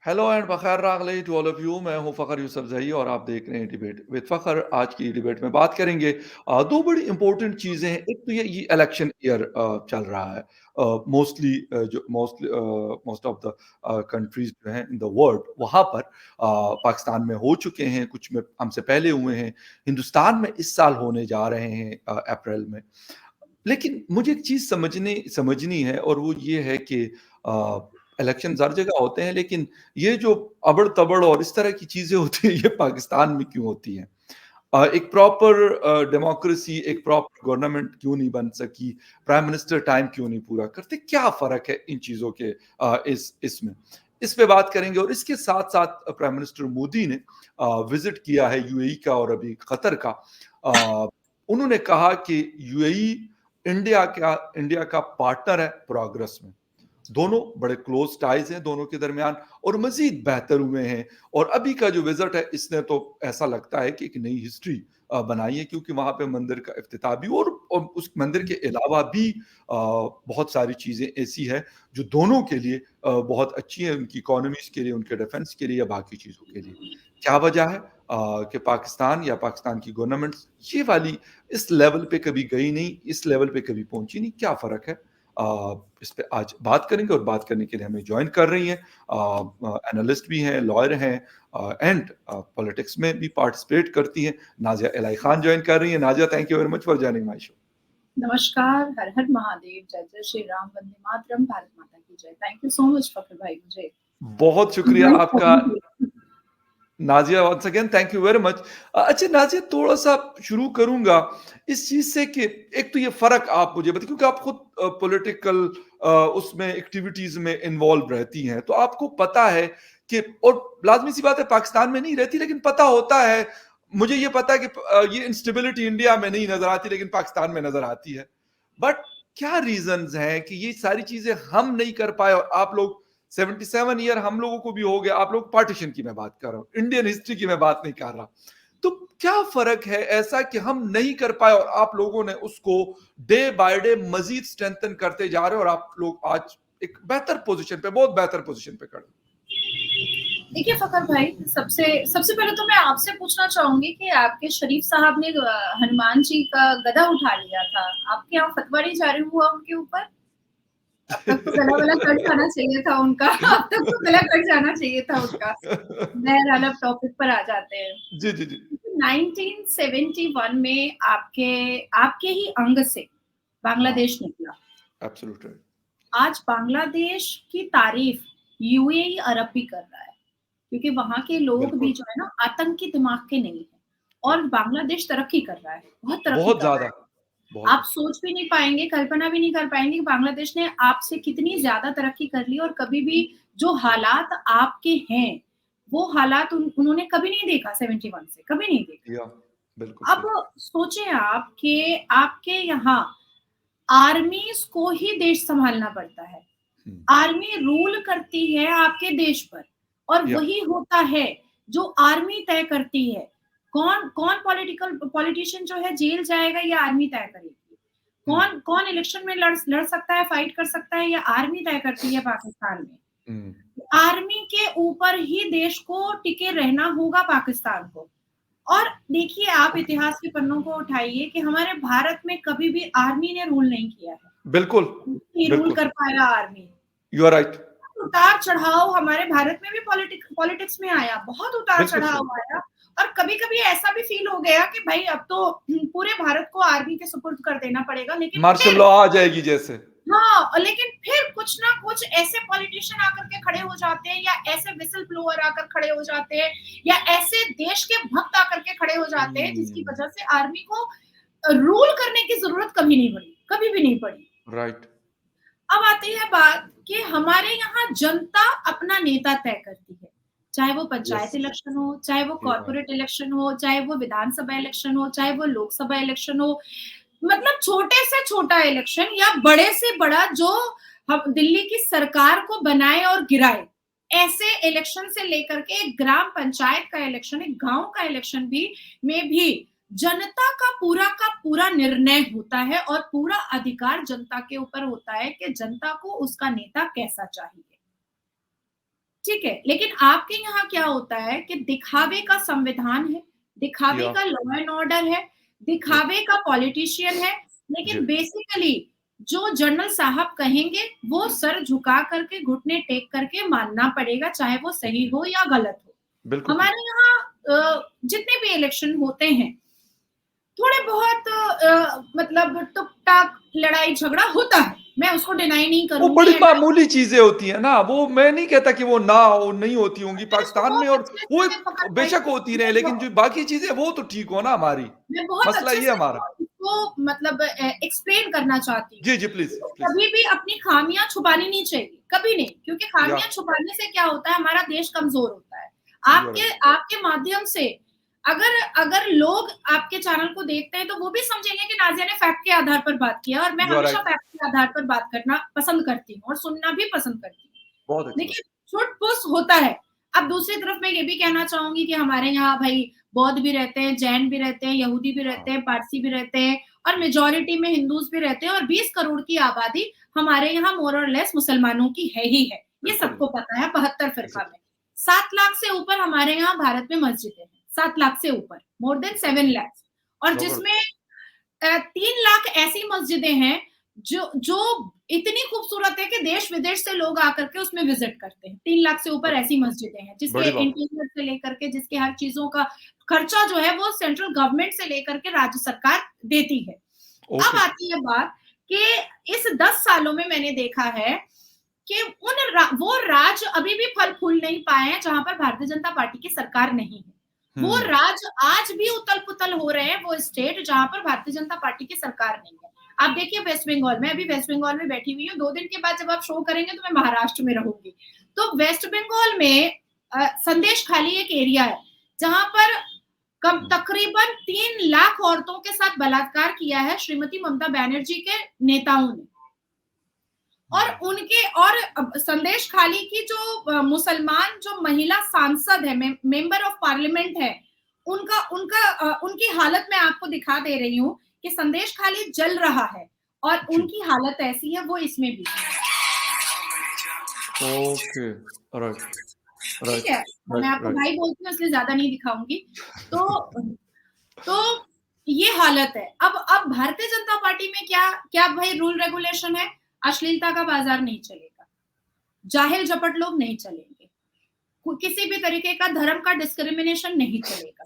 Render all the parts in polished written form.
Hello and बखैर रागले to all of you. मैं हूं फ़खर यूसुफज़ई और आप देख रहे हैं डिबेट विद फ़खर। आज की डिबेट में बात करेंगे दो बड़ी इंपॉर्टेंट चीज़ें हैं। एक तो ये इलेक्शन ईयर चल रहा है। मोस्टली जो मोस्ट ऑफ द कंट्रीज़ जो हैं इन द वर्ल्ड वहाँ पर पाकिस्तान में हो चुके हैं, कुछ में हमसे पहले हुए हैं। हिंदुस्तान में इस साल होने जा रहे हैं अप्रैल में। लेकिन मुझे एक चीज़ समझनी है और वो ये है कि इलेक्शंस हर जगह होते हैं, लेकिन ये जो अबड़-तबड़ और इस तरह की चीज़ें होती हैं, ये पाकिस्तान में क्यों होती हैं? एक प्रॉपर डेमोक्रेसी, एक प्रॉपर गवर्नमेंट क्यों नहीं बन सकी? प्राइम मिनिस्टर टाइम क्यों नहीं पूरा करते? क्या फ़र्क है इन चीज़ों के इसमें? इस पे बात करेंगे और इसके साथ-साथ प्राइम मिनिस्टर मोदी ने विज़िट किया है यूएई का और अभी कतर का। अ, उन्होंने कहा कि यूएई इंडिया का पार्टनर है प्रोग्रेस में। दोनों बड़े क्लोज टाइज हैं दोनों के दरमियान और मजीद बेहतर हुए हैं। और अभी का जो विजिट है इसने तो ऐसा लगता है कि एक नई हिस्ट्री बनाई है, क्योंकि वहां पे मंदिर का इफ्तिताह भी और उस मंदिर के अलावा भी बहुत सारी चीजें ऐसी है जो दोनों के लिए बहुत अच्छी है, उनकी इकोनॉमीज के लिए, उनके डिफेंस के लिए या बाकी चीजों के लिए। क्या वजह है कि पाकिस्तान या पाकिस्तान की गवर्नमेंट ये वाली इस लेवल पे कभी गई नहीं, इस लेवल पे कभी पहुंची नहीं? क्या फर्क है? इस पे आज बात करेंगे और बात करने के लिए हमें जॉइन कर रही हैं एनालिस्ट भी हैं, लॉयर हैं एंड पॉलिटिक्स में भी पार्टिसिपेट करती हैं। नाज़िया इलाही खान जॉइन कर रही हैं। Nazia, thank you very much for joining my show. नमस्कार, हर हर महादेव, जय जय श्री राम, वंदे मातरम, भारत माता की जय। Thank you so much Fakhar भाई मुझे बहुत शुक्रिया इनवाइट आपका करने के लिए। Nazia, once again thank you very much. अच्छा नाज़िया, थोड़ा-सा शुरू करूँगा इस चीज़ से कि एक तो ये फ़र्क आप मुझे बताइए, क्योंकि आप खुद पॉलिटिकल उसमें एक्टिविटीज़ में इन्वॉल्व रहती हैं, तो आपको पता है कि और लाज़मी सी बात है पाकिस्तान में नहीं रहती, लेकिन पता होता है, मुझे ये पता है कि ये इंस्टेबिलिटी इंडिया में नहीं नज़र आती, लेकिन पाकिस्तान में नज़र आती है। बट क्या रीज़न्स हैं कि ये सारी चीज़ें हम नहीं कर पाए और आप लोग 77 ईयर हम लोगों को भी हो गया, आप लोग पार्टीशन की मैं बात कर रहा हूँ, इंडियन हिस्ट्री की मैं बात नहीं कर रहा। तो क्या फर्क है ऐसा कि हम नहीं कर पाए और आप लोगों ने उसको डे बाय डे मजीद स्ट्रेंथन करते जा रहे हो और आप लोग आज एक बेहतर पोजीशन पे, बहुत बेहतर पोजीशन पे खड़े? देखिए फखर भाई, सबसे सबसे पहले तो मैं आपसे पूछना चाहूंगी कि आपके शरीफ साहब ने हनुमान जी का गदा उठा लिया था, आपके यहाँ फतवा नहीं जारी हुआ उनके ऊपर? अब तक तो गला वला कट जाना चाहिए था उनका। अब तक तो गला कट जाना चाहिए था उनका। बहरहाल अब टॉपिक पर आ जाते हैं। जी जी जी। 1971 में आपके आपके ही अंग से हाँ, बांग्लादेश निकला। एब्सोल्युटली। आज बांग्लादेश की तारीफ यूएई अरब भी कर रहा है, क्योंकि वहाँ के लोग भी बिल्कुल। जो है ना आतंकी दिमाग के नहीं है। या और बांग्लादेश तरक्की कर रहा है, बहुत तरक्की बहुत कर रहा ज्यादा, है। बहुत। आप सोच भी नहीं पाएँगे, कल्पना भी नहीं कर पाएँगे कि बांग्लादेश ने आपसे कितनी ज़्यादा तरक्की कर ली और कभी भी जो हालात आपके हैं, वो हालात उन्होंने कभी नहीं देखा 71 से, कभी नहीं देखा। या बिल्कुल अब सही। सोचें आप कि आपके यहाँ आर्मीज़ को ही देश सँभालना पड़ता है। हम्म, आर्मी रूल करती है आपके देश पर और या वही होता है जो आर्मी तय करती है। कौन कौन पॉलिटिशियन जो है जेल जाएगा ये आर्मी तय करेगी। हम्म, कौन कौन इलेक्शन में लड़ सकता है, फाइट कर सकता है, ये आर्मी तय करती है पाकिस्तान में। हम्म, आर्मी के ऊपर ही देश को टिके रहना होगा पाकिस्तान को। और देखिए आप इतिहास के पन्नों को उठाइए कि हमारे भारत में कभी भी आर्मी ने रूल नहीं किया है। बिल्कुल। नहीं रूल बिल्कुल, कर पाया आर्मी। You are right. उतार-चढ़ाव हमारे भारत में भी पॉलिटिक्स में आया, बहुत बिल्कुल सही। उतार-चढ़ाव आया और कभी-कभी ऐसा भी फ़ील हो गया कि भई अब तो पूरे भारत को आर्मी के सुपुर्द कर देना पड़ेगा, लेकिन मार्शल फिर लॉ आ जाएगी जैसे। हाँ, लेकिन फिर कुछ ना कुछ ऐसे पॉलिटिशियन आकर के खड़े हो जाते हैं या ऐसे व्हिसल ब्लोअर आकर खड़े हो जाते हैं या ऐसे देश के भक्त आकर के खड़े हो जाते हैं, जिसकी हम्म, वजह से आर्मी को रूल करने की ज़रूरत कभी नहीं पड़ी, कभी भी नहीं पड़ी। राइट। अब आती है बात कि हमारे यहाँ जनता अपना नेता तय करती है। चाहे वो यस, पंचायत इलेक्शन हो, चाहे वो यू आर। कॉर्पोरेट इलेक्शन हो, चाहे वो विधानसभा इलेक्शन हो, चाहे वो लोकसभा इलेक्शन हो। मतलब छोटे से छोटा इलेक्शन या बड़े से बड़ा जो हम दिल्ली की सरकार को बनाए और गिराए। ऐसे इलेक्शन से लेकर के एक ग्राम पंचायत का इलेक्शन, एक गाँव का इलेक्शन भी में भी जनता का पूरा निर्णय होता है और पूरा अधिकार जनता के ऊपर होता है कि जनता को उसका नेता कैसा चाहिए। ठीक है, लेकिन आपके यहाँ क्या होता है कि दिखावे का संविधान है, दिखावे या का लॉ एंड ऑर्डर है, जी, दिखावे का पॉलिटिशियन है, जी, लेकिन बेसिकली जो जनरल साहब कहेंगे वो सर झुका करके घुटने टेक करके मानना पड़ेगा, चाहे वो सही जी, हो या गलत हो। बिल्कुल ठीक। हमारे यहाँ जितने भी इलेक्शन होते हैं, थोड़े बहुत मतलब टुक-टाक लड़ाई झगड़ा होता है, मैं उसको डिनाई नहीं वो करूँगी बड़ी एंड आई मामूली चीज़ें होती हैं ना, वो मैं नहीं कहता कि वो ना हो, नहीं होती होंगी मैं इसको पाकिस्तान में, बहुत और अच्छे वो से मैं एक पकड़ पाई, बेशक होती रहे, मैं लेकिन ब जो बाकी चीज़ें वो तो ठीक हो ना हमारी। मैं बहुत मसला अच्छे ये से हमारा। इसको मतलब एक्सप्लेन करना चाहती हूँ। जी, जी, प्लीज़, तो प्लीज़। कभी भी अपनी खामियाँ छुपानी नहीं चाहिए, कभी नहीं, क्योंकि या खामियाँ छुपाने से क्या होता है, हमारा देश कमज़ोर होता है। यू आर आपके राइट। आपके माध्यम से अगर अगर लोग आपके चैनल को देखते हैं, तो वो भी समझेंगे कि नाज़िया ने फैक्ट के आधार पर बात किया, और मैं यू आर हमेशा राइट। फैक्ट के आधार पर बात करना पसंद करती हूँ और सुनना भी पसंद करती हूँ। बहुत अच्छी बात। देखिए, छुट-पुस होता है। अब दूसरी तरफ मैं ये भी कहना चाहूँगी कि हमारे यहाँ भई बौद्ध भी रहते हैं, जैन भी रहते हैं, यहूदी भी रहते हाँ, हैं, पारसी भी रहते हैं और मेजॉरिटी में हिंदूज़ भी रहते हैं, और 20 करोड़ की आबादी हमारे यहाँ मोर और लेस मुसलमानों की है ही है। ये बिल्कुल, सबको पता है 72 फ़िरक़ा एग्ज़ैक्टली। में। 7 लाख से ऊपर हमारे यहाँ भारत में मस्जिदें हैं, 7 लाख से ऊपर, मोर देन 7 लैक्स, और जिसमें ज़बरदस्त। 3 लाख ऐसी मस्जिदें हैं जो जो इतनी खूबसूरत है कि देश-विदेश से लोग आकर के उसमें विज़िट करते हैं। 3 लाख से ऊपर ब ऐसी मस्जिदें हैं, जिसके बड़ी बात है। इंटीरियर से लेकर के जिसके हर चीज़ों का खर्चा जो है वो सेंट्रल गवर्नमेंट से लेकर के राज्य सरकार देती है। अब ओके, आती है बात कि इस 10 सालों में मैंने देखा है कि वो राज्य अभी भी फल-फूल नहीं पाए हैं जहाँ पर भारतीय जनता पार्टी की सरकार नहीं है। वो हुँ, राज्य आज भी उथल-पुथल हो रहे हैं, वो स्टेट जहाँ पर भारतीय जनता पार्टी की सरकार नहीं है। आप देखिए वेस्ट बंगाल, मैं अभी वेस्ट बंगाल में बैठी हुई हूँ, 2 दिन के बाद जब आप शो करेंगे तो मैं महाराष्ट्र में रहूँगी। तो वेस्ट बंगाल में संदेश खाली एक एरिया है, जहाँ पर कम हुँ, तकरीबन 3 लाख औरतों के साथ बलात्कार किया है श्रीमती ममता बनर्जी के नेताओं ने। और हुँ, उनके और संदेश खाली की जो मुसलमान जो महिला सांसद है, मेंबर ऑफ पार्लियामेंट है, उनकी हालत मैं आपको दिखा दे रही हूँ कि संदेश खाली जल रहा है और जी, उनकी हालत ऐसी है, वो इसमें भी। ओके, राइट, ठीक राइट, है, मैं राइट, आपको राइट। भाई बोलती हूँ इसलिए ज़्यादा नहीं दिखाऊँगी। तो तो ये हालत है। अब भारतीय जनता पार्टी में क्या क्या भाई रूल रेगुलेशन है? अश्लीलता का बाज़ार नहीं चलेगा, जाहिल झपट लोग नहीं चलेंगे। किसी भी तरीके का धर्म का डिस्क्रिमिनेशन नहीं चलेगा।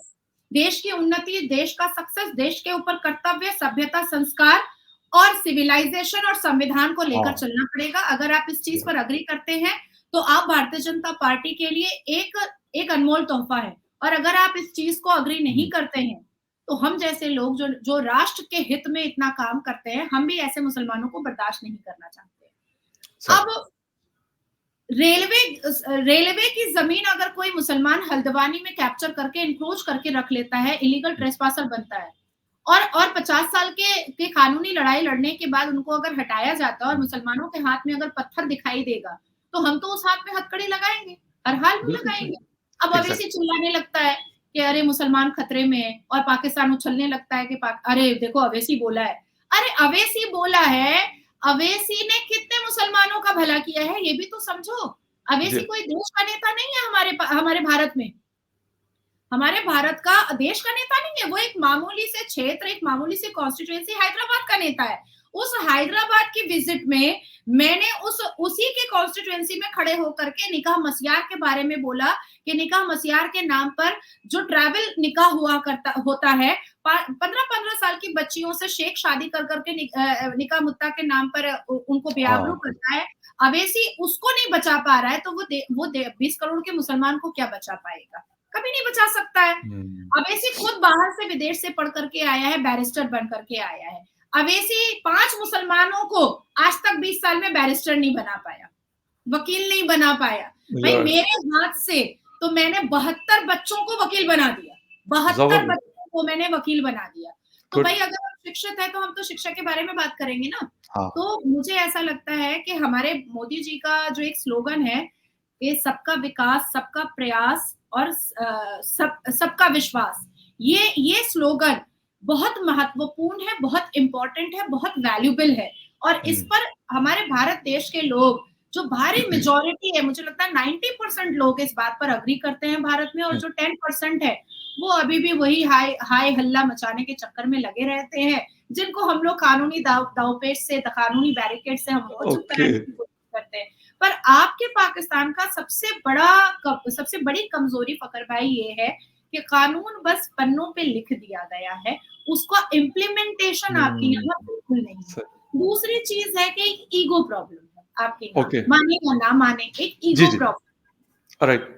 देश की उन्नति, देश का सक्सेस, देश के ऊपर कर्तव्य, सभ्यता, संस्कार और सिविलाइजेशन और संविधान को लेकर हाँ, चलना पड़ेगा। अगर आप इस चीज़ जी, पर एग्री करते हैं, तो आप भारतीय जनता पार्टी के लिए एक एक अनमोल तोहफ़ा है, और अगर आप इस चीज़ को एग्री नहीं हुँ, करते हैं, तो हम जैसे लोग जो जो राष्ट्र के हित में इतना काम करते हैं, हम भी ऐसे मुसलमानों को बर्दाश्त नहीं करना चाहते। सही। अब रेलवे रेलवे की ज़मीन अगर कोई मुसलमान हल्द्वानी में कैप्चर करके एनक्रोच करके रख लेता है, इलीगल हुँ, ट्रेसपासर बनता है, और 50 साल के कानूनी लड़ाई लड़ने के बाद उनको अगर हटाया जाता है और हुँ, मुसलमानों के हाथ में अगर पत्थर दिखाई देगा, तो हम तो उस हाथ में हथकड़ी लगाएँगे, हर हाल में बिल्कुल सही। लगाएँगे। अब अवैसी एग्ज़ैक्ट चिल्लाने लगता है कि अरे मुसलमान खतरे में है, और पाकिस्तान उछलने लगता है कि पाक अरे देखो अवैसी बोला है। अरे अवैसी बोला है, अवैसी ने कितने मुसलमानों का भला किया है, ये भी तो समझो। जी, अवैसी कोई देश का नेता नहीं है हमारे भारत में। हमारे भारत का देश का नेता नहीं है, वो एक मामूली से क्षेत्र, एक मामूली सी कॉन्स्टिट्यूएंसी हैदराबाद का नेता है। उस हैदराबाद की विज़िट में मैंने उसी के कॉन्स्टिट्यूएंसी में खड़े होकर के निकाह मस्यार के बारे में बोला कि निकाह मस्यार के नाम पर जो ट्रैवल निकाह हुआ करता होता है, 15-15 साल की बच्चियों से शेख शादी कर के निकाह मुत्ता के नाम पर उनको बेआबरू हाँ, करता है। अवैसी उसको नहीं बचा पा रहा है, तो वो 20 करोड़ के मुसलमान को क्या बचा पाएगा? कभी नहीं बचा सकता है। हुँ, अवैसी खुद बाहर से विदेश से पढ़ कर के आया है, बैरिस्टर बन कर के आया है। अवैसी 5 मुसलमानों को आज तक 20 साल में बैरिस्टर नहीं बना पाया, वकील नहीं बना पाया। भाई राइट, मेरे हाथ से तो मैंने 72 बच्चों को वकील बना दिया। 72 ज़बरदस्त, बच्चों को मैंने वकील बना दिया। तो गुड, भाई अगर आप शिक्षित हैं, तो हम तो शिक्षा के बारे में बात करेंगे ना। हाँ, तो मुझे ऐसा लगता है कि हमारे मोदी जी का जो एक स्लोगन है, ये सबका विकास, सबका प्रयास और सबका विश्वास। ये स्लोगन बहुत महत्वपूर्ण है, बहुत इम्पोर्टेंट है, बहुत वैल्यूएबल है, और इस हुँ, पर हमारे भारत देश के लोग जो भारी मेजॉरिटी है, मुझे लगता है 90% लोग इस बात पर अग्री करते हैं भारत में, और जो 10% है वो अभी भी वही हाय हल्ला मचाने के चक्कर में लगे रहते हैं, जिनको हम लोग कानूनी दावपेच से, कानूनी बैरिकेड से हम उनको चुप ओके। कराने की कोशिश करते हैं। पर आपके पाकिस्तान का सबसे बड़ी कमजोरी फकर भाई ये है कि कानून बस पन्नों पे लिख दिया गया है, उसका इम्प्लीमेंटेशन आपके हुँ, यहाँ बिल्कुल नहीं है। सही। दूसरी चीज है कि एक ईगो प्रॉब्लम है आपके यहाँ, ओके। माने या ना माने, एक जी, ईगो जी। प्रॉब्लम। राइट।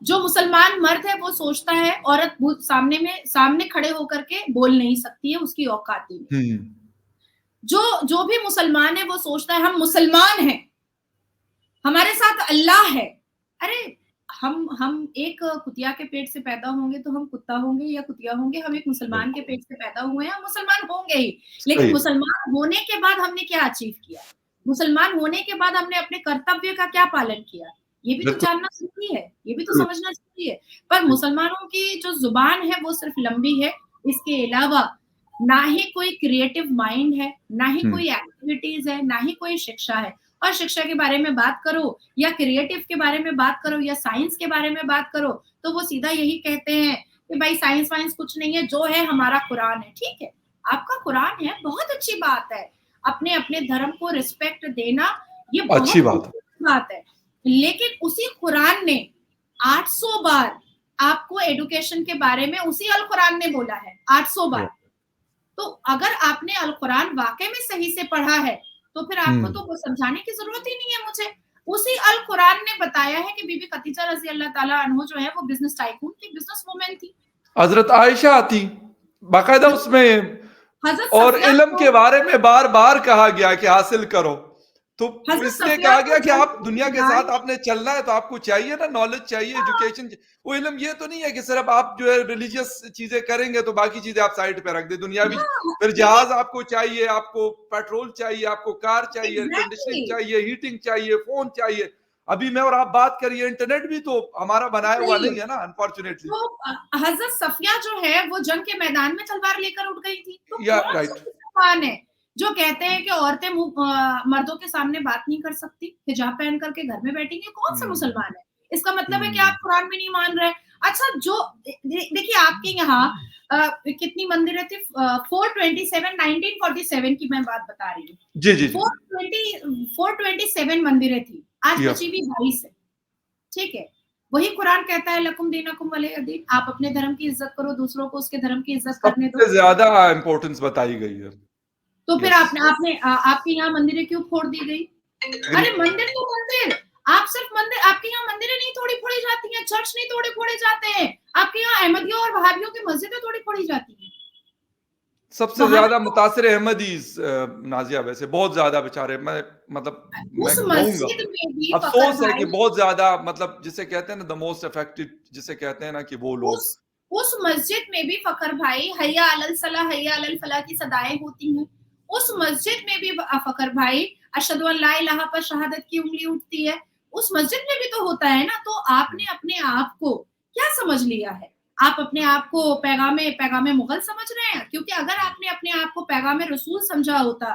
जो मुसलमान मर्द है वो सोचता है औरत सामने खड़े होकर के बोल नहीं सकती है, उसकी औकात ही नहीं। हुँ। जो जो भी मुसलमान है वो सोचता है हम मुसलमान हैं, हमारे साथ अल्लाह है। अरे हम एक कुतिया के पेट से पैदा होंगे तो हम कुत्ता होंगे या कुतिया होंगे, हम एक मुसलमान के बिल्कुल, पेट से पैदा हुए हैं, हम मुसलमान होंगे ही। लेकिन सही है। मुसलमान होने के बाद हमने क्या अचीव किया? मुसलमान होने के बाद हमने अपने कर्तव्य का क्या पालन किया? ये भी तो बिल्कुल, जानना ज़रूरी है, ये भी तो ज़रूर। समझना ज़रूरी है। पर मुसलमानों की जो ज़ुबान है वो सिर्फ लंबी है, इसके अलावा ना ही कोई क्रिएटिव माइंड है, ना ही हुँ। कोई एक्टिविटीज़ है, ना ही कोई शिक्षा है। और शिक्षा के बारे में बात करो या क्रिएटिव के बारे में बात करो या साइंस के बारे में बात करो, तो वो सीधा यही कहते हैं कि भाई साइंस वाइंस कुछ नहीं है, जो है हमारा कुरान है। ठीक है, आपका कुरान है, बहुत अच्छी बात है। अपने अपने धर्म को रिस्पेक्ट देना, ये अच्छी बहुत बात है। खूबसूरत बात है। लेकिन उसी कुरान ने 800 बार आपको एजुकेशन के बारे में उसी अल कुरान ने बोला है, 800 बार। तो अगर आपने अल कुरान वाकई में सही से पढ़ा है, तो फिर आपको हुँ। तो वो समझाने की जरूरत ही नहीं है मुझे। उसी अल कुरान ने बताया है कि बीबी खदीजा रजी अल्लाह ताला अन्हो जो है वो बिजनेस टाइकून थी, बिजनेस वुमेन थी। हज़रत आयशा थी, बाकायदा उसमें हजरत और सफिया इल्म को के बारे में बार-बार कहा गया कि हासिल करो। तो हजरत इसलिए सफिया कहा को गया कि आप जंग दुनिया के के साथ दौरान आपने चलना है तो आपको चाहिए ना नॉलेज चाहिए, एजुकेशन वो इल्म ये तो नहीं है कि सिर्फ़ आप जो है रिलीजियस चीज़ें करेंगे तो बाकी चीज़ें आप साइड पे रख दें, दुनियावी हाँ, फिर देखिए जहाज़ आपको चाहिए, आपको पेट्रोल चाहिए, आपको कार चाहिए, एयर कंडीशनिंग एग्जैक्टली चाहिए, हीटिंग चाहिए, फ़ोन चाहिए। अभी मैं और आप बात कर रही है, इंटरनेट भी तो हमारा बनाया हुआ सही है। नहीं है ना अनफॉर्चुनेटली। तो हज़रत सफिया जो है वो जंग के मैदान में तलवार लेकर उठ गई थी। तो या कौन-सा राइट। मुसलमान है जो कहते हैं कि औरतें मर्दों के सामने बात नहीं कर सकती, हिजाब पहन करके घर में बैठेंगी, कौन-सा हुँ, मुसलमान है? इसका मतलब है कि हुँ। आप कुरान में नहीं मान रहे। अच्छा जो देखिए आपके यहाँ कितनी मंदिरें थी? 427 1947 की मैं बात बता रही हूँ। जी, जी, जी। 427 मंदिरें थी, आज या बची हुई 22 है। ठीक है। वही कुरान कहता है लकुम दीनकुम वलिय दीन, आप अपने धर्म की इज़्ज़त करो, दूसरों को उसके धर्म की इज़्ज़त करने दो। सबसे ज़्यादा इम्पोर्टेंस बताई गई है। तो फिर यस, आपके यहाँ मंदिरें क्यों फोड़ दी गई? एग्री। अरे मंदिर तो मंदिर, आप सिर्फ मंदिर, आपके यहाँ मंदिरें नहीं तोड़ी फोड़ी जाती हैं, चर्च नहीं तोड़े फोड़े जाते हैं। आपके यहाँ अहमदियों और वहाबियों की मस्जिदें तोड़ी फोड़ी जाती हैं। सबसे वहां ज़्यादा तो मुतासिर अहमदीज़ नाज़िया वैसे बहुत ज़्यादा बेचारे मैं मतलब मैं उस कहूँगा, मस्जिद में भी फकर अफ़सोस है कि भाई, बहुत ज़्यादा मतलब जिसे कहते हैं ना द मोस्ट अफेक्टेड जिसे कहते हैं ना कि वो उस लोग। उस मस्जिद में भी फकर भाई हैया अलल सलाह हैया अलल फलाह की सदाएं होती हैं। उस मस्जिद में भी फकर भाई अशहदु अन ला इलाहा पर शहादत की उंगली उठती है। उस मस्जिद में भी तो होता है ना। तो आपने अपने आप को क्या समझ लिया है? आप अपने आप को पैगामे पैगामे मुगल समझ रहे हैं? क्योंकि अगर आपने अपने आप को पैगामे रसूल समझा होता,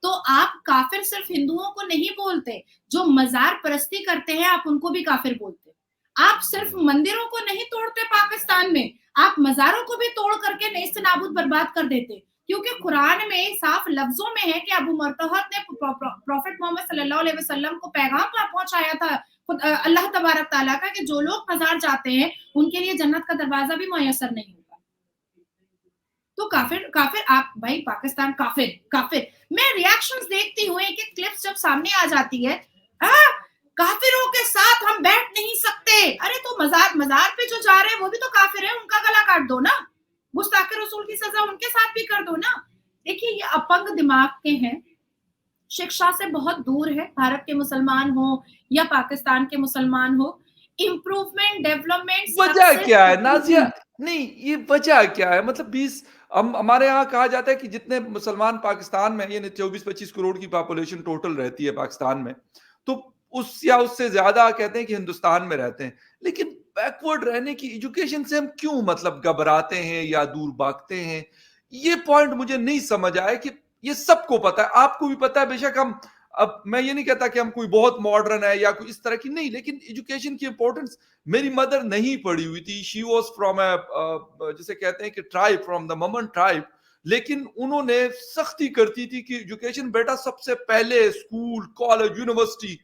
तो आप काफिर सिर्फ हिंदुओं को नहीं बोलते, जो मजार परस्ती करते हैं आप उनको भी काफिर बोलते। आप सिर्फ मंदिरों को नहीं तोड़ते पाकिस्तान में, आप मज़ारों को भी तोड़ करके नेस्तनाबूद बर्बाद कर देते। क्योंकि कुरान में साफ लफ्ज़ों में है कि अबू मरतहत ने प्रॉफेट मोहम्मद सल्लल्लाहु अलैहि वसल्लम को पैगाम पहुँचाया था अल्लाह तबारक तआला का कि जो लोग मज़ार जाते हैं, उनके लिए जन्नत का दरवाज़ा भी मुयस्सर नहीं होगा। तो काफिर काफिर आप भाई पाकिस्तान काफिर काफिर। मैं रिएक्शंस देखती हूँ, एक एक क्लिप्स जब सामने आ जाती है, काफिरों के साथ हम बैठ नहीं सकते। अरे तो मजार मजार पे जो जा रहे हैं वो भी तो काफिर है, उनका गला काट दो ना, गुस्ताखे रसूल की सजा उनके साथ भी कर दो ना। देखिए ये अपंग दिमाग के हैं, शिक्षा से बहुत दूर है, भारत के मुसलमान हो या पाकिस्तान के मुसलमान हो। इम्प्रूवमेंट डेवलपमेंट वजह सबसे क्या है नाज़िया? जरूरी। नहीं, ये वजह क्या है? मतलब 20 हम हमारे यहाँ कहा जाता है कि जितने मुसलमान पाकिस्तान में यानी 24-25 करोड़ की पॉपुलेशन टोटल रहती है पाकिस्तान में, तो उस या उससे ज़्यादा कहते हैं कि हिंदुस्तान में रहते हैं। लेकिन बैकवर्ड रहने की एजुकेशन से हम क्यों मतलब घबराते हैं या दूर भागते हैं? ये पॉइंट मुझे नहीं समझ आया कि ये सबको पता है, आपको भी पता है बेशक हम अब मैं ये नहीं कहता कि हम कोई बहुत मॉडर्न है या कोई इस तरह की नहीं, लेकिन एजुकेशन की इंपॉर्टेंस, मेरी मदर नहीं पढ़ी हुई थी, शी वाज फ्रॉम जिसे कहते हैं कि ट्राइब, फ्रॉम द ममन ट्राइब, लेकिन उन्होंने सख्ती करती थी कि एजुकेशन बेटा सबसे पहले, स्कूल, कॉलेज, यूनिवर्सिटी।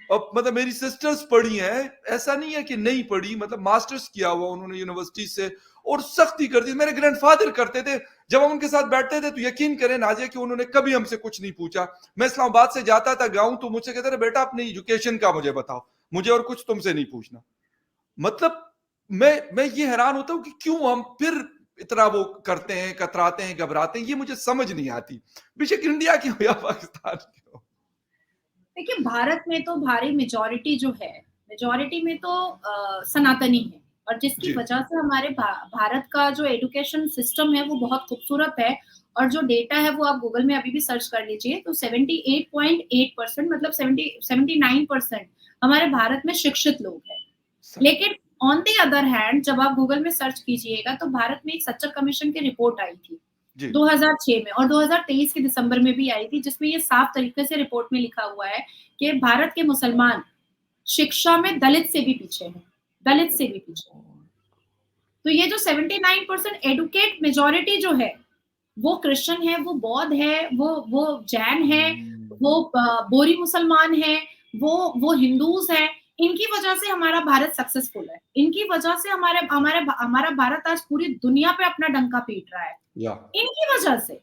अब मतलब मेरी सिस्टर्स पढ़ी हैं, ऐसा नहीं है कि नहीं पढ़ी, मतलब मास्टर्स किया हुआ उन्होंने यूनिवर्सिटी से, और सख्ती करती, मेरे ग्रैंडफादर करते थे। जब हम उनके साथ बैठते थे तो यकीन करें नाजिया कि उन्होंने कभी हमसे कुछ नहीं पूछा। मैं इस्लामाबाद से जाता था गाँव तो मुझसे कहते थे बेटा अपनी एजुकेशन का मुझे बताओ, मुझे और कुछ तुमसे नहीं पूछना। मतलब मैं ये हैरान होता हूँ कि क्यों हम फिर इतना वो करते हैं, कतराते हैं, घबराते हैं, ये मुझे समझ नहीं आती। बेशक इंडिया की हो या पाकिस्तान की हो। देखिए, भारत में तो भारी मेजॉरिटी जो है, मेजॉरिटी में तो सनातनी है, और जिसकी जी, वजह से हमारे भारत का जो एजुकेशन सिस्टम है वो बहुत खूबसूरत है। और जो डेटा है वो आप गूगल में अभी भी सर्च कर लीजिए, तो 78.8%, मतलब 79% हमारे भारत में शिक्षित लोग हैं। सही। लेकिन ऑन द अदर हैंड जब आप गूगल में सर्च कीजिएगा तो भारत में एक सच्चर कमीशन की रिपोर्ट आई थी जी, 2006 में, और 2023 के दिसंबर में भी आई थी, जिसमें ये साफ तरीके से रिपोर्ट में लिखा हुआ है कि भारत के मुसलमान शिक्षा में दलित से भी पीछे हैं, दलित से भी पीछे हैं। तो ये जो 79% एडुकेट मेजॉरिटी जो है, वो क्रिश्चियन है, वो बौद्ध है, वो जैन है, वो हुँ। बोरी मुसलमान है, वो हिंदूज़ हैं। इनकी वजह से हमारा भारत सक्सेसफुल है। इनकी वजह से हमारा भारत आज पूरी दुनिया पे अपना डंका पीट रहा है। या इनकी वजह से।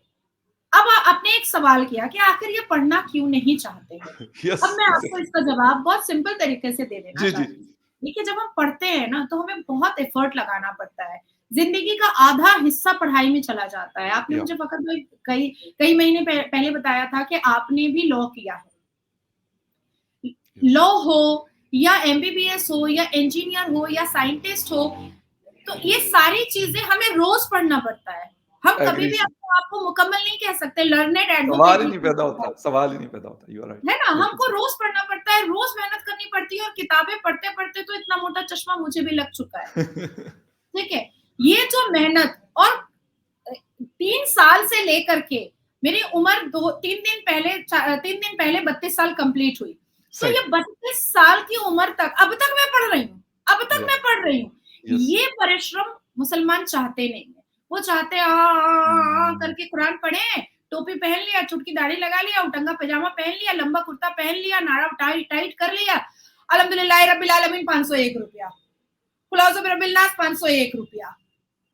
अब आपने एक सवाल किया कि आखिर ये पढ़ना क्यों नहीं चाहते हैं? यस, अब मैं आपको इसका जवाब बहुत सिंपल तरीके से दे देना जी, जी। चाहती हूँ। देखिए, जब हम पढ़ते हैं ना, तो हमें बहुत एफर्ट लगाना पड़ता है। ज़िंदगी का आधा हिस्सा पढ़ाई में चला जाता है। आपने या मुझे फ़कत वही कई कई महीने पहले बताया था कि आपने भी लॉ किया है। यस, लॉ हो या एमबीबीएस हो या इंजीनियर हो या साइंटिस्ट हो, तो ये सारी चीज़ें हमें रोज़ पढ़ना पड़ता है। हम कभी एग्री। भी अपने आप को मुकम्मल नहीं कह सकते, लर्नेड सवाल एडवोकेट ही नहीं पैदा लिखा होता, सवाल ही नहीं पैदा होता। यू आर राइट, है ना? बिल्कुल हमको सही। रोज़ पढ़ना पड़ता है, रोज़ मेहनत करनी पड़ती है, और किताबें पढ़ते-पढ़ते तो इतना मोटा चश्मा मुझे भी लग चुका है। ठीक है? ये जो मेहनत, और 3 साल से लेकर के मेरी उम्र 2 3 दिन पहले 32 साल कंप्लीट हुई। तो सही, ये 32 साल की उम्र तक अब तक मैं पढ़ रही हूँ, अब तक या मैं पढ़ रही हूँ। यस। ये परिश्रम मुसलमान चाहते नहीं है। वो चाहते हैं हुँ, करके कुरान पढ़ें, टोपी पहन लिया, चुटकी दाढ़ी लगा लिया, उटंगा पजामा पहन लिया, लंबा कुर्ता पहन लिया, नाड़ा टाइट टाइट कर लिया। अल्हम्दुलिल्लाह रब्बिल आलमीन ₹501, कुल औज़ु बिरब्बिल नास ₹501।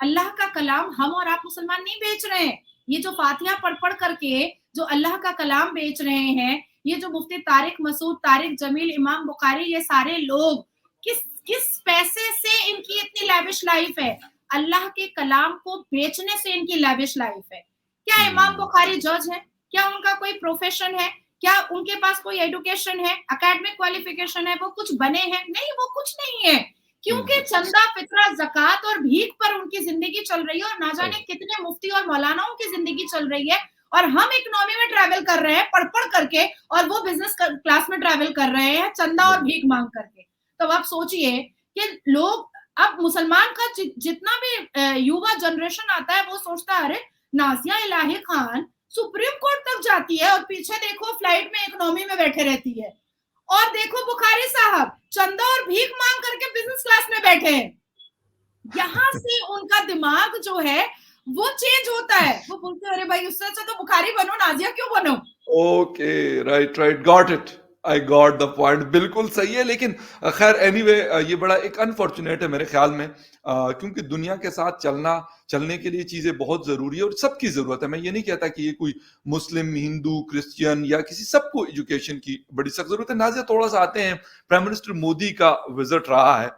अल्लाह का कलाम हम और आप मुसलमान नहीं बेच रहे हैं। ये जो फातिहा पढ़-पढ़ करके जो अल्लाह का कलाम बेच रहे हैं, ये जो मुफ्ती तारिक मसूद, तारिक जमील, इमाम बुखारी, ये सारे लोग किस किस पैसे से इनकी इतनी लैविश लाइफ है? अल्लाह के कलाम को बेचने से इनकी लैविश लाइफ है। क्या इमाम हुँ, बुखारी जज है? क्या उनका कोई प्रोफेशन है? क्या उनके पास कोई एजुकेशन है? एकेडमिक क्वालिफिकेशन है? वो कुछ बने हैं? नहीं, वो कुछ नहीं है। क्योंकि हुँ, चंदा, फितरा, ज़कात और भीख पर उनकी ज़िंदगी चल रही है, और ना सही, जाने कितने मुफ्ती और मौलानाओं की ज़िंदगी चल रही है, और हम इकोनॉमी में ट्रैवल कर रहे हैं पढ़-पढ़ करके, और वो बिज़नेस क क्लास में ट्रैवल कर रहे हैं चंदा और बिल्कुल। भीख माँग करके। तो आप सोचिए कि लोग, अब मुसलमान का जितना भी युवा जनरेशन आता है वो सोचता है, अरे! नाज़िया इलाही खान सुप्रीम कोर्ट तक जाती है, और पीछे देखो फ्लाइट में इकोनॉमी में बैठे रहती है। और देखो बुखारी साहब चंदा और भीख मांग करके बिजनेस क्लास में बैठे हैं। यहाँ से उनका दिमाग जो है वो चेंज होता है। वो बोलते हैं, अरे भाई उससे अच्छा तो बुखारी बनो, नाज़िया क्यों बनो? Okay, right, right, got it. I got the point, बिल्कुल सही है, लेकिन खैर एनीवे ये बड़ा एक अनफॉर्चुनेट है मेरे ख्याल में, क्योंकि दुनिया के साथ चलने के लिए चीज़ें बहुत ज़रूरी है और सबकी ज़रूरत है। मैं ये नहीं कहता कि ये कोई मुस्लिम, हिंदू, क्रिश्चियन या किसी, सबको एजुकेशन की बड़ी सख्त ज़रूरत है। नाज़िया थोड़ा-सा आते हैं, प्राइम मिनिस्टर मोदी का विज़िट रहा है।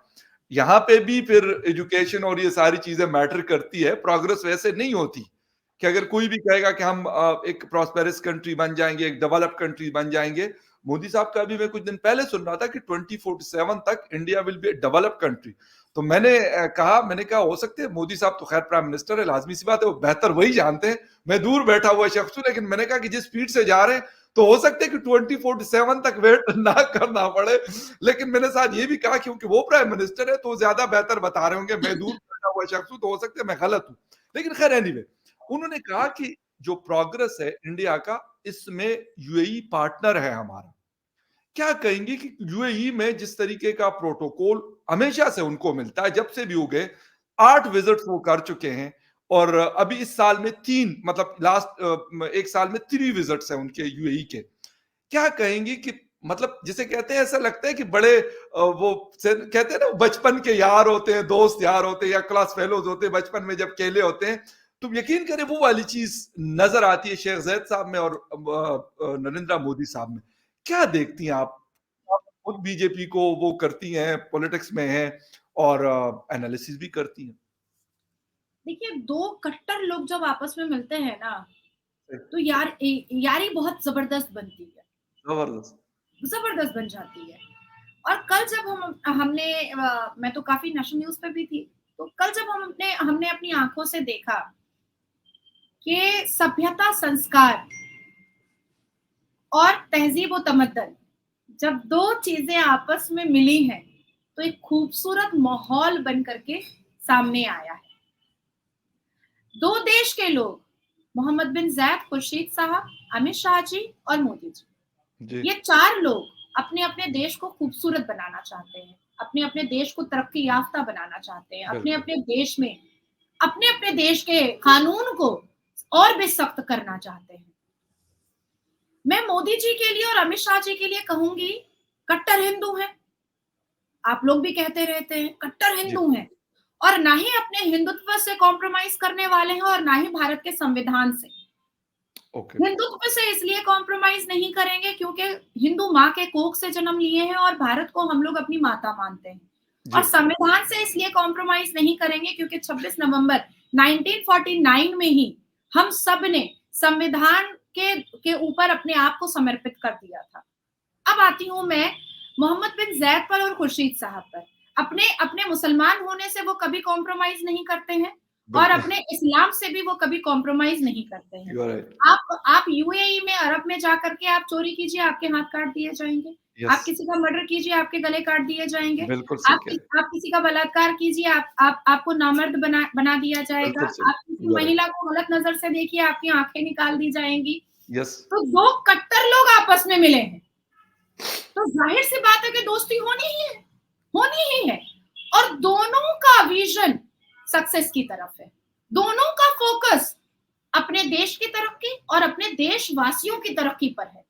यहाँ पे भी फिर एजुकेशन और ये सारी चीज़ें मैटर करती है, प्रोग्रेस वैसे नहीं होती। कि अगर कोई भी कहेगा कि हम एक प्रॉस्पेरस कंट्री बन जाएँगे, एक डेवलप्ड कंट्री बन जाएँगे। मोदी साहब का अभी मैं कुछ दिन पहले सुन रहा था कि 2047 तक India will be a developed country. तो मैंने कहा हो सकता है, मोदी साहब तो खैर प्राइम मिनिस्टर है, लाज़मी-सी बात है, वो बेहतर वही जानते हैं। मैं दूर बैठा हुआ शख्स हूँ, लेकिन मैंने कहा कि जिस स्पीड से जा रहे हैं, तो हो सकता है कि 2047 तक वेट ना करना पड़े। लेकिन मैंने साथ ये भी कहा, क्योंकि वो प्राइम मिनिस्टर है, तो वो ज़्यादा बेहतर बता रहे होंगे, मैं दूर बैठा हुआ शख्स हूँ, तो हो सकता है मैं गलत हूँ। लेकिन खैर एनीवे, उन्होंने कहा कि जो प्रोग्रेस है इंडिया का, इसमें यूएई पार्टनर है हमारा। क्या कहेंगे कि यूएई में जिस तरीके का प्रोटोकॉल हमेशा से उनको मिलता है, जब से भी हो गए 8 विजिट्स वो कर चुके हैं, और अभी इस साल में 3, मतलब लास्ट 1 साल में 3 विजिट्स हैं उनके यूएई के। क्या कहेंगे कि मतलब जिसे कहते हैं, ऐसा लगता है कि बड़े कहते हैं ना, बचपन के यार होते हैं, दोस्त यार होते हैं, या क्लास फेलोज होते हैं बचपन में जब खेले होते हैं, तो यकीन करें वो वाली चीज नजर आती है शेख जैद साहब में और नरेंद्र मोदी साहब में। क्या देखती हैं आप खुद बीजेपी को वो करती हैं, पॉलिटिक्स में हैं और एनालिसिस भी करती हैं। देखिए, दो कट्टर लोग जब आपस में मिलते हैं ना, तो यारी बहुत जबरदस्त बनती है, जबरदस्त। जबरदस्त बन जाती है। और कल जब हमने मैं तो काफी नेशनल न्यूज पे भी थी, तो कल जब हमने अपनी आंखों से देखा कि सभ्यता, संस्कार और तहजीब व तमद्दन, जब दो चीजें आपस में मिली हैं, तो एक खूबसूरत माहौल बन करके सामने आया है। दो देश के लोग, मोहम्मद बिन जायद, खुर्शीद साहब, अमित शाह जी और मोदी जी, ये 4 लोग अपने अपने देश को खूबसूरत बनाना चाहते हैं, अपने अपने देश को तरक्की याफ्ता बनाना चाहते हैं, अपने अपने देश में अपने अपने देश के कानून को और भी सख्त करना चाहते हैं। मैं मोदी जी के लिए और अमित शाह जी के लिए कहूंगी, कट्टर हिंदू हैं। आप लोग भी कहते रहते हैं कट्टर हिंदू हैं, और ना ही अपने हिंदुत्व से कॉम्प्रोमाइज करने वाले हैं और ना ही भारत के संविधान से। हिंदुत्व से इसलिए कॉम्प्रोमाइज नहीं करेंगे क्योंकि हिंदू माँ के कोख से जन्म लिए हैं और भारत को हम लोग अपनी माता मानते हैं। और संविधान से इसलिए कॉम्प्रोमाइज नहीं करेंगे क्योंकि 26 नवंबर 1949 में ही हम सब ने संविधान के ऊपर अपने आप को समर्पित कर दिया था। अब आती हूं मैं मोहम्मद बिन जायद पर और खुर्शीद साहब पर। अपने मुसलमान होने से वो कभी कॉम्प्रोमाइज नहीं करते हैं और अपने इस्लाम से भी वो कभी कॉम्प्रोमाइज नहीं करते हैं। आप यूएई में, अरब में जाकर के आप चोरी कीजिए, आपके हाथ काट दिए जाएंगे। आप किसी का मर्डर कीजिए, आपके गले काट दिए जाएंगे। आप किसी का बलात्कार कीजिए, आपको नामर्द बना दिया जाएगा। आप किसी महिला को गलत नजर से देखिए, आपकी आंखें निकाल दी जाएंगी। तो दो कट्टर लोग आपस में मिले हैं, तो जाहिर सी बात है कि दोस्ती होनी ही है। और दोनों का विजन सक्सेस की तरफ है, दोनों का फोकस अपने देश की तरक्की और अपने देशवासियों की तरक्की पर है।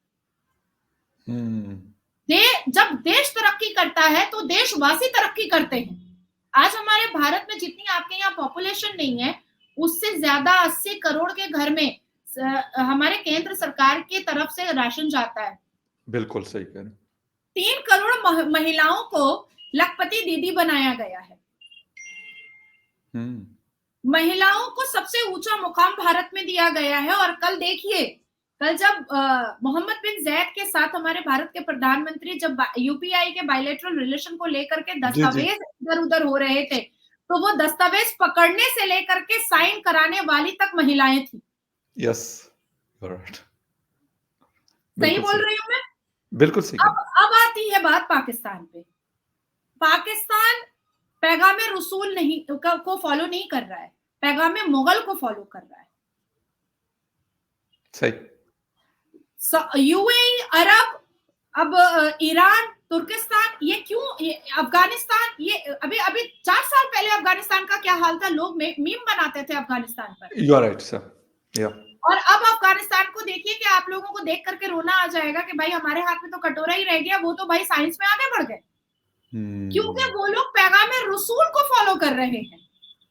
जब देश तरक्की करता है तो देशवासी तरक्की करते हैं। आज हमारे भारत में जितनी आपके यहाँ पॉपुलेशन नहीं है, उससे ज्यादा 80 करोड़ के घर में हमारे केंद्र सरकार की तरफ से राशन जाता है। बिल्कुल सही कह रहे हैं। 3 करोड़ महिलाओं को लखपति दीदी बनाया गया है। महिलाओं को सबसे ऊंचा मुकाम भारत में दिया गया है। और कल देखिए, कल जब मोहम्मद बिन जायद के साथ हमारे भारत के प्रधानमंत्री जब यूपीआई के बायलैटरल रिलेशन को लेकर के दस्तावेज इधर उधर हो रहे थे, तो वो दस्तावेज पकड़ने से लेकर के साइन कराने वाली तक महिलाएं थी। यस, सही बोल रही हूँ मैं? बिल्कुल सही। अब आती है बात पाकिस्तान पे। पाकिस्तान पैगामे रसूल को फॉलो नहीं कर रहा है, पैगामे मुगल को फॉलो कर रहा है। सही। यूएई, अरब, अब ईरान, तुर्किस्तान, ये क्यों, अफगानिस्तान, ये अभी 4 साल पहले अफगानिस्तान का क्या हाल था, लोग मीम बनाते थे अफगानिस्तान पर। You are right sir. और अब अफगानिस्तान को देखिए कि आप लोगों को देख करके रोना आ जाएगा कि भाई हमारे हाथ में तो कटोरा ही रह गया, वो तो भाई साइंस में आगे बढ़ गए। क्योंकि वो लोग पैगामे रसूल को फॉलो कर रहे हैं।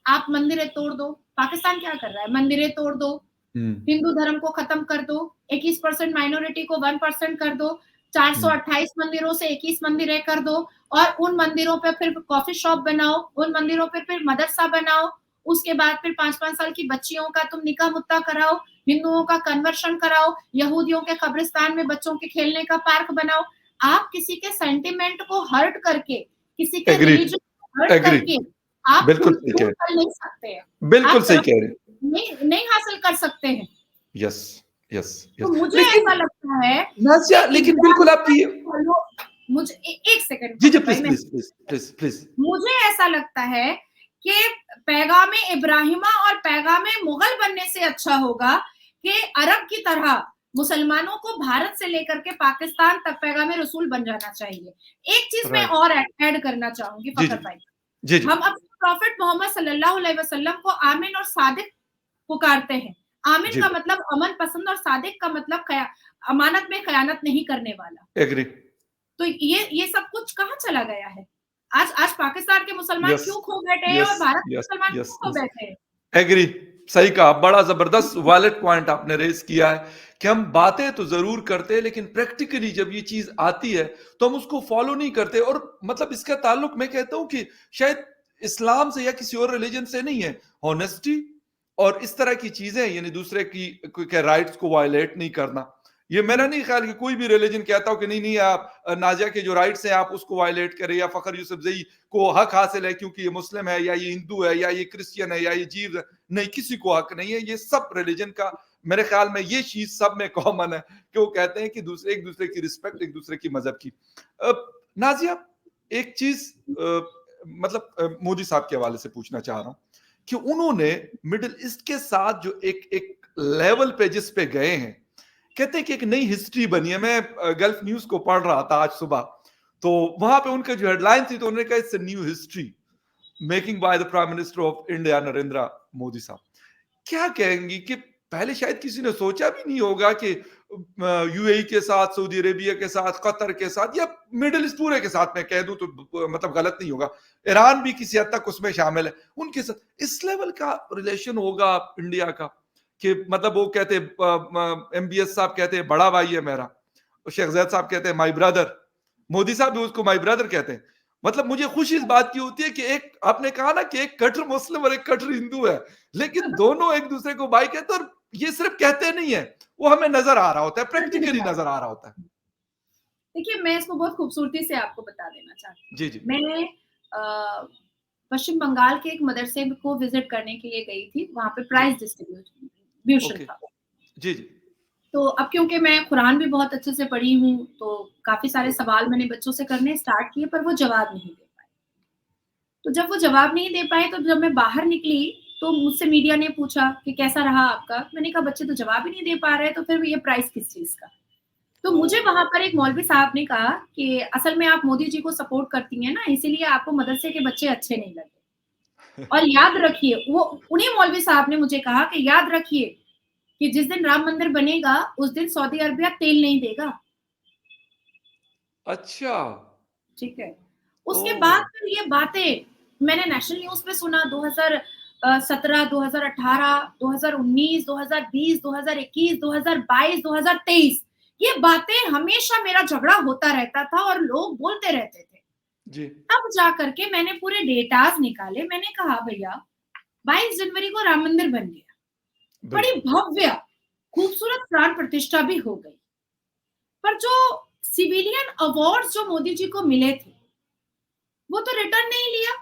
आप मंदिरें तोड़ दो, पाकिस्तान क्या कर रहा है, मंदिरें तोड़ दो, हिंदू धर्म को खत्म कर दो, 21% माइनॉरिटी को 1% कर दो, 428 मंदिरों से 21 मंदिरें कर दो, और उन मंदिरों पे फिर कॉफी शॉप बनाओ, उन मंदिरों पे फिर मदरसा बनाओ, उसके बाद फिर 5-5 साल की बच्चियों का तुम निकाह मुत्ता कराओ, हिंदुओं का कन्वर्शन कराओ, यहूदियों के कब्रिस्तान में बच्चों के खेलने का पार्क बनाओ। आप किसी के सेंटिमेंट को हर्ट करके, किसी के रिलीजन को हर्ट करके आप बिल्कुल कर नहीं सकते हैं। बिल्कुल सही कह रहे हैं। नहीं हासिल कर सकते हैं। Yes yes. तो मुझे ऐसा लगता है, लेकिन बिल्कुल आपकी, मुझे एक सेकंड जी प्लीज। मुझे ऐसा लगता है कि पैगामे इब्राहिमा और पैगामे मुगल बनने से अच्छा होगा कि अरब की तरह मुसलमानों को भारत से लेकर के पाकिस्तान तक पैगाम रसूल बन जाना चाहिए। एक चीज मैं राइट। और ऐड करना चाहूंगी जी, जी। फखर भाई, जी, जी। हम अपने प्रॉफिट मोहम्मद सल्लल्लाहु अलैहि वसल्लम को आमीन और सादिक पुकारते हैं। आमीन जी, का मतलब अमन पसंद और सादिक का मतलब अमानत में खयानत नहीं करने वाला। एग्री। तो ये सब कुछ कहाँ चला गया है? आज आज पाकिस्तान के मुसलमान यस, क्यों खो बैठे हैं यस, और भारत के यस, मुसलमान यस, क्यों खो यस। बैठे हैं? एग्री। सही कहा, बड़ा जबरदस्त वैलिड पॉइंट आपने रेज किया है कि हम बातें तो जरूर करते हैं लेकिन प्रैक्टिकली जब ये चीज आती है तो हम उसको फॉलो नहीं करते। और मतलब इसका ताल्लुक मैं कहता हूं कि शायद इस्लाम से या किसी और रिलीजन से नहीं है, ऑनेस्टी और इस तरह की चीजें, यानी दूसरे की के राइट्स को वायलेट नहीं करना। ये मेरा नहीं ख्याल कि कोई भी रिलीजन कहता हो कि नहीं नहीं आप नाजिया के जो राइट्स हैं आप उसको वायलेट करें, या फखर यूसुफजई को हक हासिल है क्योंकि ये मुस्लिम है या ये हिंदू है या ये क्रिश्चियन है या ये जीव है। नहीं, किसी को हक नहीं है। ये सब रिलीजन का मेरे ख्याल में ये चीज सब में कॉमन है कि वो कहते हैं कि दूसरे एक दूसरे की रिस्पेक्ट, एक दूसरे की मजहब की। नाजिया, एक चीज मतलब मोदी साहब के हवाले से पूछना चाह रहा हूं कि उन्होंने मिडिल ईस्ट के साथ जो एक एक लेवल पे जिस पे गए हैं, कहते हैं कि एक नई हिस्ट्री बनी है। मैं गल्फ न्यूज को पढ़ रहा था आज सुबह, तो वहां पे उनका जो हेडलाइन थी तो उन्होंने कहा it's new history making by the prime minister of India Narendra Modi साहब। क्या कहेंगी कि पहले शायद किसी ने सोचा भी नहीं होगा कि यूएई के साथ, सऊदी अरेबिया के साथ, कतर के साथ या मिडिल ईस्ट पूरे के साथ, मैं कह दूं तो मतलब गलत नहीं होगा, ईरान भी किसी हद तक उसमें शामिल है, उनके साथ इस लेवल का रिलेशन होगा इंडिया का कि मतलब वो कहते एमबीएस साहब कहते हैं बड़ा भाई है मेरा, और शेख जैद साहब कहते हैं माई ब्रदर, मोदी साहब भी उसको माई ब्रदर कहते हैं। मतलब मुझे खुशी इस बात की होती है कि एक आपने कहा ना कि एक कट्टर मुस्लिम और एक कट्टर हिंदू है, लेकिन दोनों एक दूसरे को भाई कहते हैं। और ये सिर्फ कहते नहीं है, वो हमें नजर आ रहा होता है, करके प्रैक्टिकली दिखाया। नजर आ रहा होता है। देखिए, मैं इसको बहुत खूबसूरती से आपको बता देना चाहती जी, जी। हूँ। मैं पश्चिम बंगाल के एक मदरसे को विजिट करने के लिए गई थी। वहाँ पे जी। Price distribution okay. था। जी, जी। तो अब क्योंकि मैं कुरान भी बहुत अच्छे से पढ़ी हूँ, तो काफ़ी सारे सवाल मैंने बच्चों से करने स्टार्ट किए, पर वो जवाब नहीं दे पाए। तो जब वो जवाब नहीं दे पाए, तो जब मैं बाहर निकली, तो मुझसे मीडिया ने पूछा कि कैसा रहा आपका? मैंने कहा बच्चे तो जवाब ही नहीं दे पा रहे, तो फिर ये प्राइज़ किस चीज़ का? तो मुझे ओ, वहाँ पर एक मौलवी साहब ने कहा कि असल में आप मोदी जी को सपोर्ट करती हैं ना, इसीलिए आपको मदरसे के बच्चे अच्छे नहीं लगे। और याद रखिए, वो उन्हीं मौलवी साहब ने मुझे कहा कि याद रखिए कि जिस दिन राम मंदिर बनेगा, उस दिन सऊदी अरबिया तेल नहीं देगा। अच्छा। ठीक है। ओ, उसके बाद फिर ये बातें मैंने नेशनल न्यूज़ पे सुना 2017, 2018, 2019, 2020, 2021, 2022, 2023 ये बातें हमेशा मेरा झगड़ा होता रहता था और लोग बोलते रहते थे। जी, तब जा करके मैंने पूरे डेटाज़ निकाले, मैंने कहा भैया 22 जनवरी को राम मंदिर बन गया। बड़ी बिल्कुल। भव्य, खूबसूरत प्राण प्रतिष्ठा भी हो गई। पर जो सिविलियन अवार्ड्स जो मोदी जी को मिले थे, वो तो रिटर्न नहीं लिया।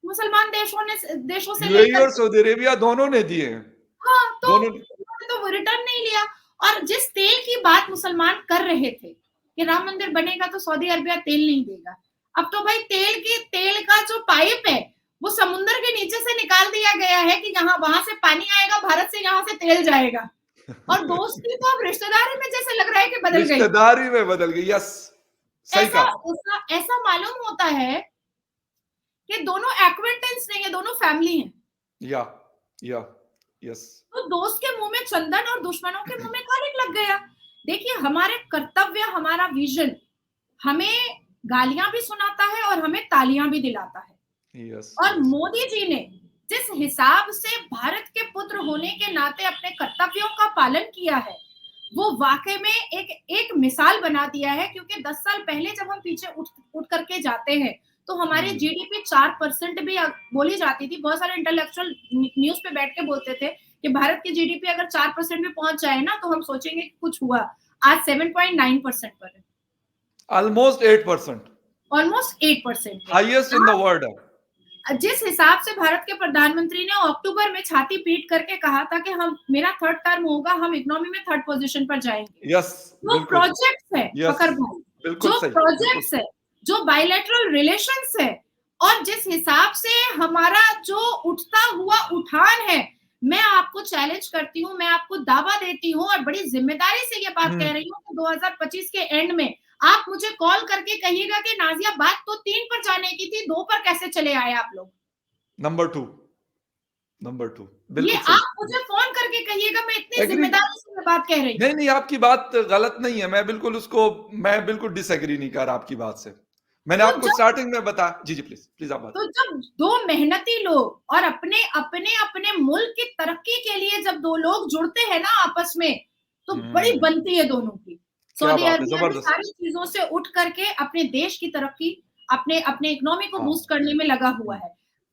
मुसलमान देशों से यूएई लेकर और सऊदी अरेबिया दोनों ने दिए हैं। हाँ, तो दोनों ने। उन्होंने तो वो रिटर्न नहीं लिया। और जिस तेल की बात मुसलमान कर रहे थे कि राम मंदिर बनेगा तो सऊदी अरबिया तेल नहीं देगा। अब तो भाई तेल का जो पाइप है, वो समुद्र के नीचे से निकाल दिया गया है कि यहाँ वहां से पानी आएगा, भारत से यहाँ से तेल जाएगा। और दोस्ती तो अब रिश्तेदारी में जैसे लग रहा है कि बदल गई। रिश्तेदारी में बदल गई। यस, सही ऐसा कहा। ऐसा ऐसा मालूम होता है कि दोनों एक्वेंटेंस नहीं है, दोनों फैमिली हैं। या या यस। तो दोस्त के मुंह में चंदन और दुश्मनों के मुंह में कालिक लग गया। देखिए, हमारे कर्तव्य, हमारा विजन हमें गालियां भी सुनाता है और हमें तालियां भी दिलाता है। यस, और यस। मोदी जी ने जिस हिसाब से भारत के पुत्र होने के नाते अपने कर्तव्यों का पालन किया है, वो वाकई में एक मिसाल बना दिया है। क्योंकि 10 साल पहले जब हम पीछे उठ करके जाते हैं, तो हमारी हम्म। जीडीपी 4% भी बोली जाती थी। बहुत सारे इंटेलेक्चुअल न्यूज़ पे बैठ के बोलते थे कि भारत की जीडीपी अगर 4% भी पहुंच जाए ना, तो हम सोचेंगे कि कुछ हुआ। आज 7.9% पर है, ऑलमोस्ट 8%। ऑलमोस्ट 8% पे। हाईएस्ट इन द वर्ल्ड है। जिस हिसाब से भारत के प्रधानमंत्री ने अक्टूबर में छाती पीट करके कहा था कि हम मेरा थर्ड टर्म होगा, हम इकोनॉमी में थर्ड पोजीशन पर जाएंगे। यस, जो बिल्कुल। प्रोजेक्ट्स है यस, फकर भाई, बिल्कुल जो सही, बिल्कुल प्रोजेक्ट्स सही। है, जो बायलैटरल रिलेशंस है, और जिस हिसाब से हमारा जो उठता हुआ उठान है, मैं आपको चैलेंज करती हूँ, मैं आपको दावा देती हूँ और बड़ी ज़िम्मेदारी से ये बात कह हुँ, रही हूँ कि 2025 के एंड में आप मुझे कॉल करके कहिएगा कि नाज़िया बात तो 3 पर जाने की थी, 2 पर कैसे चले आए आप लोग? नंबर 2 नंबर 2 ये बिल्कुल सही। आप मुझे फ़ोन करके कहिएगा, मैं इतनी एग्री ज़िम्मेदारी से मैं बात कह रही नहीं, हूँ। नहीं, आपकी बात गलत नहीं है, मैं बिल्कुल डिसएग्री नहीं कर रहा आपकी बात से। मैंने तो आपको जब स्टार्टिंग में बताया जी, जी, प्लीज़, प्लीज़ आप बात तो जब 2 मेहनती लोग और अपने मुल्क की तरक्की के लिए जब 2 लोग जुड़ते हैं ना आपस में, तो बड़ी हुँ, बनती है दोनों की। क्या सऊदी बात है, अरबिया भी ज़बरदस्त। सारी चीज़ों से उठ करके अपने देश की तरक्की, अपने अपने इकोनॉमी को हाँ, बूस्ट करने में लगा हुआ हुँ, है।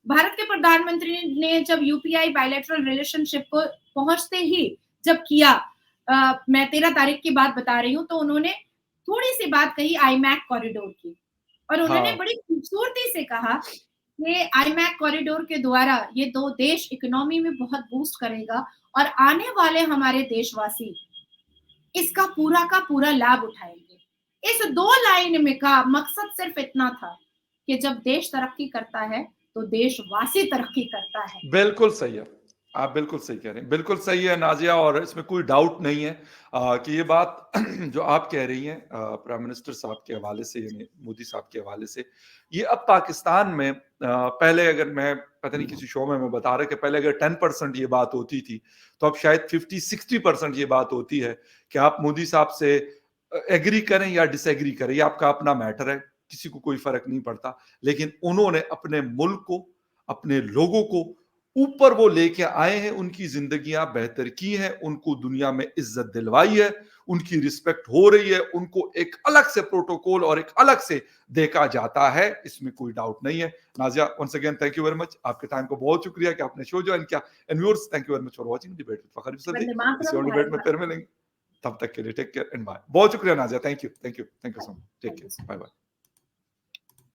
भारत के प्रधानमंत्री ने जब यूपीआई बायलैटरल रिलेशनशिप को पहुँचते ही जब किया मैं 13 तारीख की बात बता रही हूँ, तो उन्होंने थोड़ी-सी बात कही आईमैक कॉरिडोर की और उन्होंने हाँ, बड़ी खूबसूरती से कहा ये आईमैक कॉरिडोर के द्वारा ये 2 देश इकोनॉमी में बहुत बूस्ट करेगा और आने वाले हमारे देशवासी इसका पूरा का पूरा लाभ उठाएँगे। इस 2 लाइन में का मकसद सिर्फ़ इतना था कि जब देश तरक्की करता है, तो देशवासी तरक्की करता है। बिल्कुल सही है। आप बिल्कुल सही कह रहे हैं। बिल्कुल सही है नाज़िया और इसमें कोई डाउट नहीं है कि ये बात जो आप कह रही हैं प्राइम मिनिस्टर साहब के हवाले से यानी मोदी साहब के हवाले से, ये अब पाकिस्तान में पहले अगर मैं पता नहीं किसी शो में मैं बता रहा कि पहले अगर 10% ये बात होती थी, तो अब शायद 50-60% ये बात होती है कि आप मोदी साहब से एग्री करें या डिसएग्री करें, ये आपका अपना मैटर है, किसी को कोई फ़र्क नहीं पड़ता। लेकिन उन्होंने अपने मुल्क को, अपने लोगों को ऊपर वो लेके आए हैं, उनकी ज़िंदगियाँ बेहतर की हैं, उनको दुनिया में इज़्ज़त दिलवाई है, उनकी रिस्पेक्ट हो रही है, उनको एक अलग से प्रोटोकॉल और एक अलग से देखा जाता है, इसमें कोई डाउट नहीं है। Nazia once again thank you very much. आपके टाइम को बहुत शुक्रिया कि आपने शो जॉइन किया and viewers thank you very much for watching debate with Fakhar Yusuf ji. वंदे किसी मातरम, और डिबेट भारत में फिर माता मिलेंगे, तब तक के लिए टेक केयर एंड बाय। बहुत शुक्रिया Nazia, thank you, thank you, thank you की so much. Take thank care, you so bye much. Bye.